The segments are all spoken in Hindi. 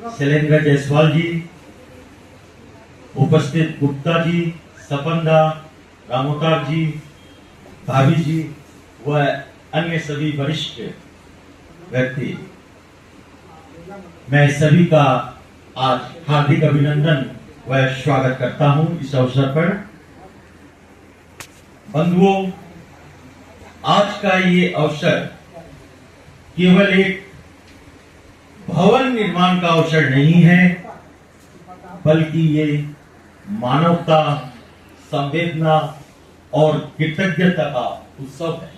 शैलेंद्र जायसवाल जी, उपस्थित गुप्ता जी, सपंदा, रामोतार जी, भाभी जी व अन्य सभी वरिष्ठ व्यक्ति, मैं सभी का आज हार्दिक अभिनंदन व स्वागत करता हूं इस अवसर पर। बंधुओं, आज का ये अवसर केवल एक भवन निर्माण का अवसर नहीं है, बल्कि ये मानवता, संवेदना और कृतज्ञता का उत्सव है।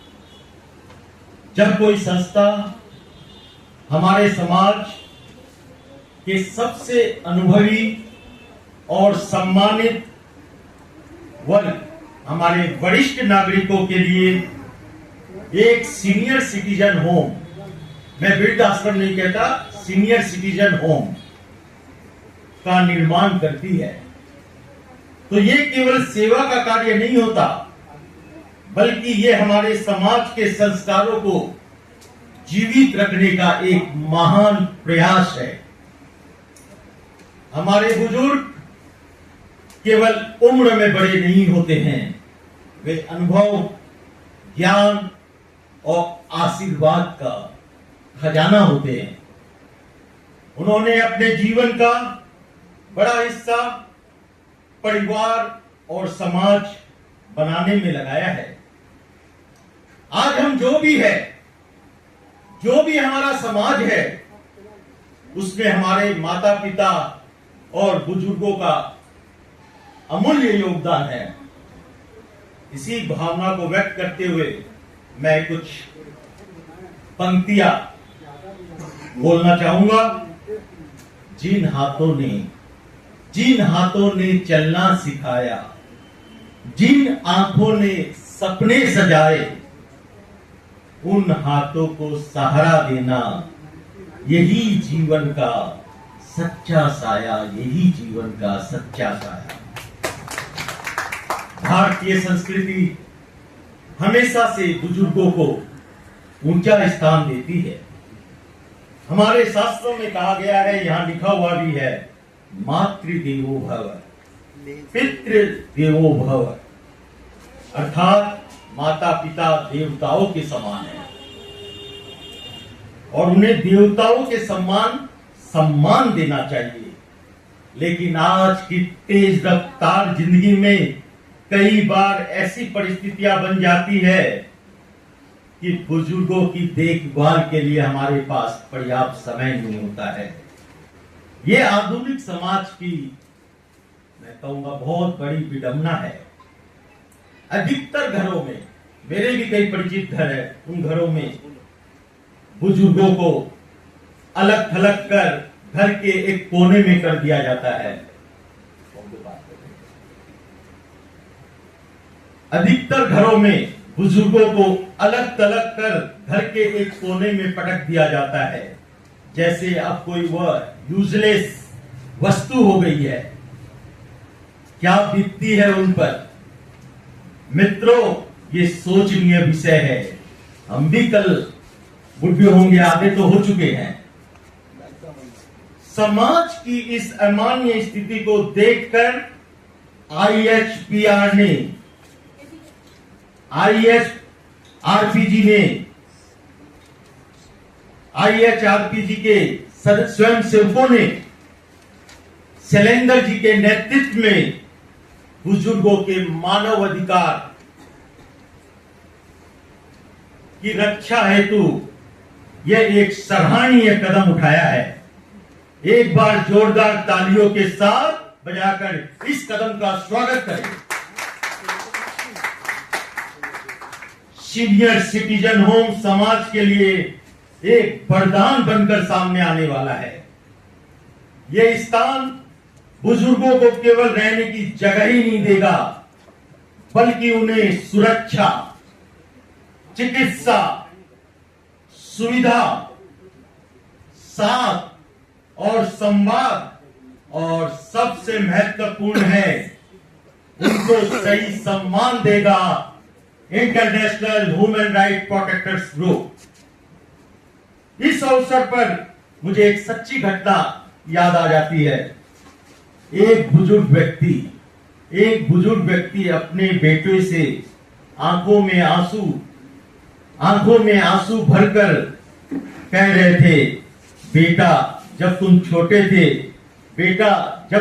जब कोई संस्था हमारे समाज के सबसे अनुभवी और सम्मानित वर्ग, हमारे वरिष्ठ नागरिकों के लिए एक सीनियर सिटीजन होम, मैं वृद्ध आश्रम नहीं कहता, सीनियर सिटीजन होम का निर्माण करती है, तो ये केवल सेवा का कार्य नहीं होता, बल्कि ये हमारे समाज के संस्कारों को जीवित रखने का एक महान प्रयास है। हमारे बुजुर्ग केवल उम्र में बड़े नहीं होते हैं, वे अनुभव, ज्ञान और आशीर्वाद का खजाना होते हैं। उन्होंने अपने जीवन का बड़ा हिस्सा परिवार और समाज बनाने में लगाया है। आज हम जो भी हमारा समाज है, उसमें हमारे माता पिता और बुजुर्गों का अमूल्य योगदान है। इसी भावना को व्यक्त करते हुए मैं कुछ पंक्तियां बोलना चाहूंगा। जिन हाथों ने चलना सिखाया, जिन आंखों ने सपने सजाए, उन हाथों को सहारा देना, यही जीवन का सच्चा साया, यही जीवन का सच्चा साया। भारतीय संस्कृति हमेशा से बुजुर्गों को ऊंचा स्थान देती है। हमारे शास्त्रों में कहा गया है, यहाँ लिखा हुआ भी है, मातृदेवो भव, पितृदेवो भव, अर्थात माता पिता देवताओं के समान है और उन्हें देवताओं के सम्मान देना चाहिए। लेकिन आज की तेज रफ्तार जिंदगी में कई बार ऐसी परिस्थितियां बन जाती है कि बुजुर्गों की देखभाल के लिए हमारे पास पर्याप्त समय नहीं होता है। ये आधुनिक समाज की, मैं कहूंगा, बहुत बड़ी विडंबना है। अधिकतर घरों में, मेरे भी कई परिचित घर है, उन घरों में बुजुर्गों को अलग थलग कर घर के एक कोने में कर दिया जाता है। अधिकतर घरों में बुजुर्गों को अलग थलग कर घर के एक कोने में पटक दिया जाता है, जैसे अब कोई वह यूजलेस वस्तु हो गई है। क्या बीतती है उन पर? मित्रों, ये सोचनीय विषय है। हम भी कल बुढ़े होंगे, आधे तो हो चुके हैं। समाज की इस अमान्य स्थिति को देखकर आईएचआरपीजी के स्वयं सेवकों ने शैलेंद्र जी के नेतृत्व में बुजुर्गों के मानव अधिकार की रक्षा हेतु यह एक सराहनीय कदम उठाया है। एक बार जोरदार तालियों के साथ बजाकर इस कदम का स्वागत करें। सीनियर सिटीजन होम समाज के लिए एक वरदान बनकर सामने आने वाला है। यह स्थान बुजुर्गों को केवल रहने की जगह ही नहीं देगा, बल्कि उन्हें सुरक्षा, चिकित्सा सुविधा, साथ और संवाद, और सबसे महत्वपूर्ण है, उनको सही सम्मान देगा international human right protectors group. इस अवसर पर मुझे एक सच्ची घटना याद आ जाती है। एक बुजुर्ग व्यक्ति अपने बेटे से आंखों में आंसू भरकर कह रहे थे, बेटा जब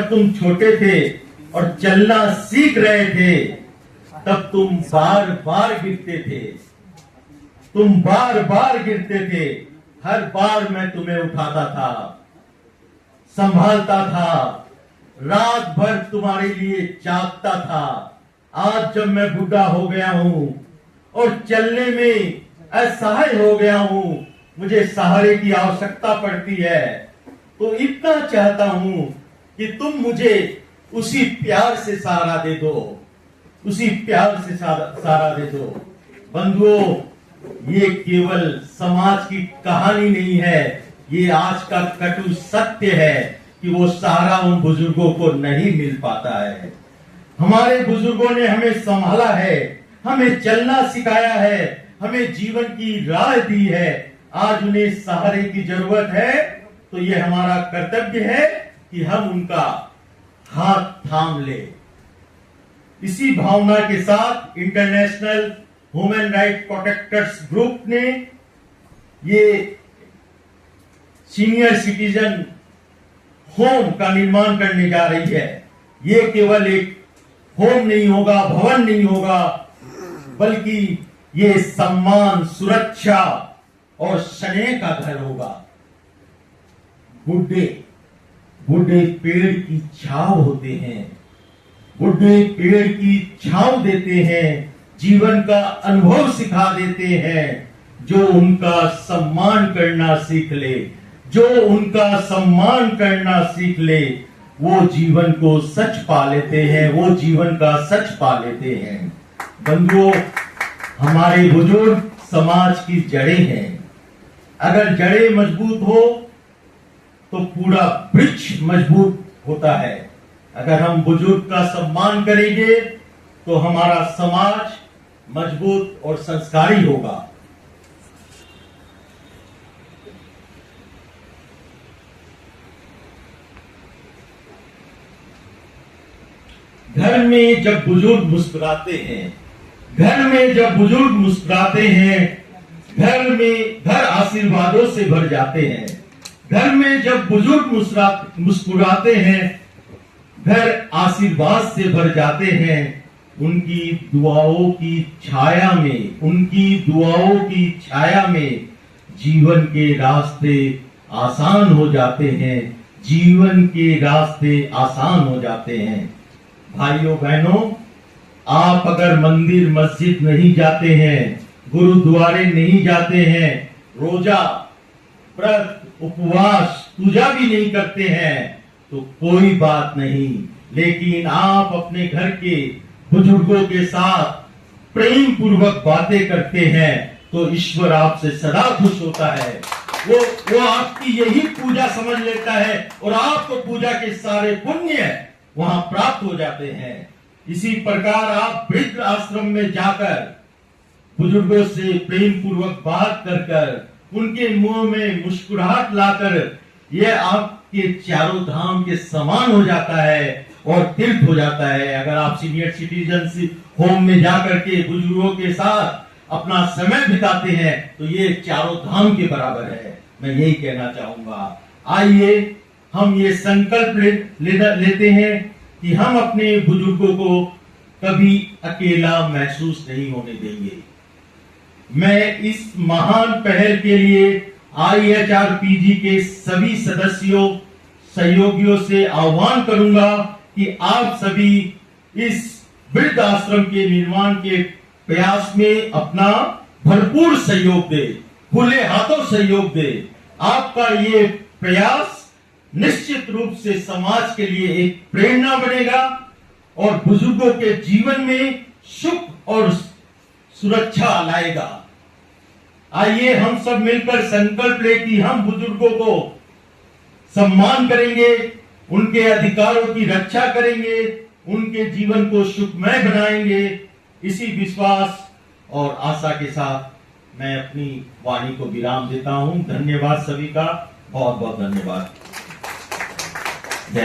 तुम छोटे थे और चलना सीख रहे थे, तब तुम बार बार गिरते थे। हर बार मैं तुम्हें उठाता था, संभालता था, रात भर तुम्हारे लिए जागता था। आज जब मैं बूढ़ा हो गया हूं और चलने में असहाय हो गया हूं, मुझे सहारे की आवश्यकता पड़ती है, तो इतना चाहता हूं कि तुम मुझे उसी प्यार से सहारा दे दो। बंधुओं, ये केवल समाज की कहानी नहीं है, ये आज का कटु सत्य है कि वो सहारा उन बुजुर्गों को नहीं मिल पाता है। हमारे बुजुर्गों ने हमें संभाला है, हमें चलना सिखाया है, हमें जीवन की राह दी है। आज उन्हें सहारे की जरूरत है, तो ये हमारा कर्तव्य है कि हम उनका हाथ थाम ले। इसी भावना के साथ international human right protectors group ने ये सीनियर सिटीजन होम का निर्माण करने जा रही है। ये केवल एक होम नहीं होगा, भवन नहीं होगा, बल्कि ये सम्मान, सुरक्षा और स्नेह का घर होगा। बुढ़े पेड़ की छाव होते हैं, बुढ़े पेड़ की छाव देते हैं, जीवन का अनुभव सिखा देते हैं। जो उनका सम्मान करना सीख ले, वो जीवन को सच पा लेते हैं, वो जीवन का सच पा लेते हैं। बंधुओं, हमारे बुजुर्ग समाज की जड़ें हैं। अगर जड़ें मजबूत हो तो पूरा वृक्ष मजबूत होता है। अगर हम बुजुर्ग का सम्मान करेंगे तो हमारा समाज मजबूत और संस्कारी होगा। घर में जब बुजुर्ग मुस्कुराते हैं, घर आशीर्वादों से भर जाते हैं। घर में जब बुजुर्ग मुस्कुराते हैं, घर आशीर्वाद से भर जाते हैं। उनकी दुआओं की छाया में जीवन के रास्ते आसान हो जाते हैं। भाइयों बहनों, आप अगर मंदिर मस्जिद नहीं जाते हैं, गुरुद्वारे नहीं जाते हैं, रोजा व्रत उपवास पूजा भी नहीं करते हैं, तो कोई बात नहीं। लेकिन आप अपने घर के बुजुर्गों के साथ प्रेम पूर्वक बातें करते हैं, तो ईश्वर आपसे सदा खुश होता है। वो आपकी यही पूजा समझ लेता है और आपको पूजा के सारे पुण्य वहां प्राप्त हो जाते हैं। इसी प्रकार आप वृद्ध आश्रम में जाकर बुजुर्गों से प्रेम पूर्वक बात कर उनके मुंह में मुस्कुराहट लाकर यह आपके चारों धाम के समान हो जाता है और तीर्थ हो जाता है। अगर आप सीनियर सिटीजन होम में जाकर के बुजुर्गों के साथ अपना समय बिताते हैं तो ये चारों धाम के बराबर है। मैं यही कहना चाहूंगा। आइए हम ये संकल्प लेते हैं कि हम अपने बुजुर्गों को कभी अकेला महसूस नहीं होने देंगे। मैं इस महान पहल के लिए IHRPG के सभी सदस्यों सहयोगियों से आह्वान करूंगा कि आप सभी इस वृद्ध आश्रम के निर्माण के प्रयास में अपना भरपूर सहयोग दें, खुले हाथों सहयोग दें। आपका ये प्रयास निश्चित रूप से समाज के लिए एक प्रेरणा बनेगा और बुजुर्गों के जीवन में सुख और सुरक्षा लाएगा। आइए हम सब मिलकर संकल्प लें कि हम बुजुर्गों को सम्मान करेंगे, उनके अधिकारों की रक्षा करेंगे, उनके जीवन को सुखमय बनाएंगे। इसी विश्वास और आशा के साथ मैं अपनी वाणी को विराम देता हूं। धन्यवाद सभी का, बहुत बहुत धन्यवाद।